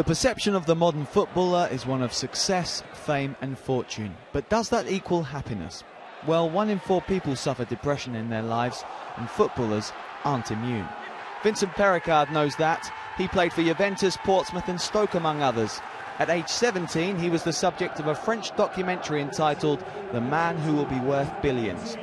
The perception of the modern footballer is one of success, fame and fortune. But does that equal happiness? Well, 1 in 4 people suffer depression in their lives, and footballers aren't immune. Vincent Pericard knows that. He played for Juventus, Portsmouth and Stoke among others. At age 17, he was the subject of a French documentary entitled The Man Who Will Be Worth Billions.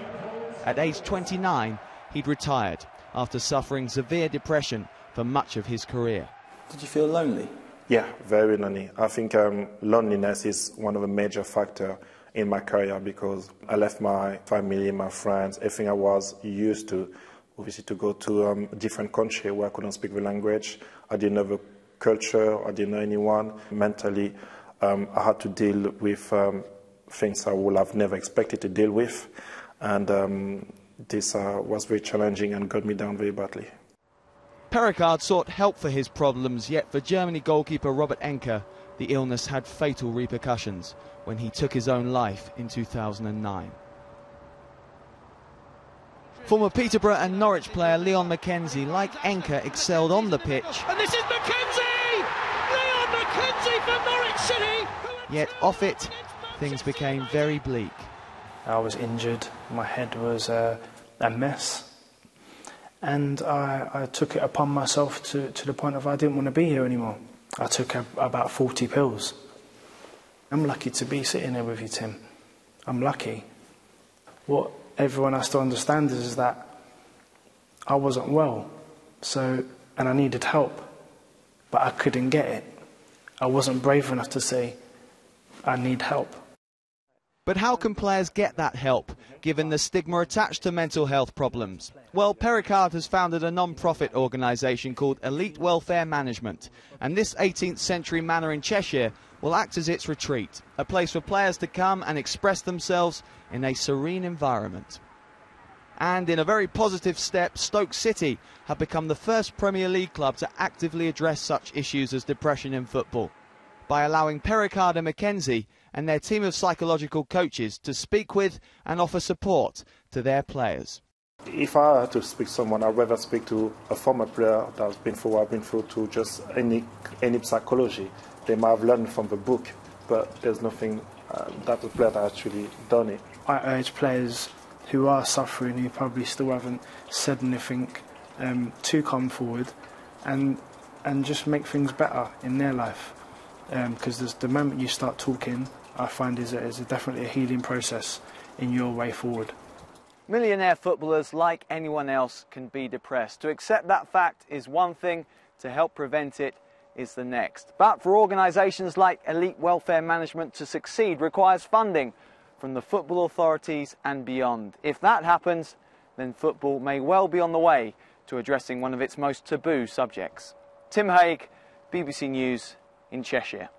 At age 29, he'd retired after suffering severe depression for much of his career. Did you feel lonely? Yeah, very lonely. I think loneliness is one of the major factors in my career because I left my family, my friends, everything I was used to, obviously to go to a different country where I couldn't speak the language. I didn't know the culture, I didn't know anyone. Mentally, I had to deal with things I would have never expected to deal with. And this was very challenging and got me down very badly. Pericard sought help for his problems, yet for Germany goalkeeper Robert Enke, the illness had fatal repercussions when he took his own life in 2009. Former Peterborough and Norwich player Leon Mackenzie, like Enke, excelled on the pitch. And this is Mackenzie! Leon Mackenzie from Norwich City! Yet off it, things became very bleak. I was injured, my head was a mess. And I took it upon myself to the point of I didn't want to be here anymore. I took about 40 pills. I'm lucky to be sitting here with you, Tim. I'm lucky. What everyone has to understand is that I wasn't well, and I needed help, but I couldn't get it. I wasn't brave enough to say, I need help. But how can players get that help, given the stigma attached to mental health problems? Well, Pericard has founded a non-profit organisation called Elite Welfare Management, and this 18th century manor in Cheshire will act as its retreat, a place for players to come and express themselves in a serene environment. And in a very positive step, Stoke City have become the first Premier League club to actively address such issues as depression in football, by allowing Pericard and Mackenzie and their team of psychological coaches to speak with and offer support to their players. If I had to speak to someone, I'd rather speak to a former player that's been through what I've been through, to just any psychology. They might have learned from the book, but there's nothing that the player that actually done it. I urge players who are suffering, who probably still haven't said anything, to come forward and just make things better in their life. Because the moment you start talking, I find is definitely a healing process in your way forward. Millionaire footballers, like anyone else, can be depressed. To accept that fact is one thing, to help prevent it is the next. But for organisations like Elite Welfare Management to succeed requires funding from the football authorities and beyond. If that happens, then football may well be on the way to addressing one of its most taboo subjects. Tim Haig, BBC News in Cheshire.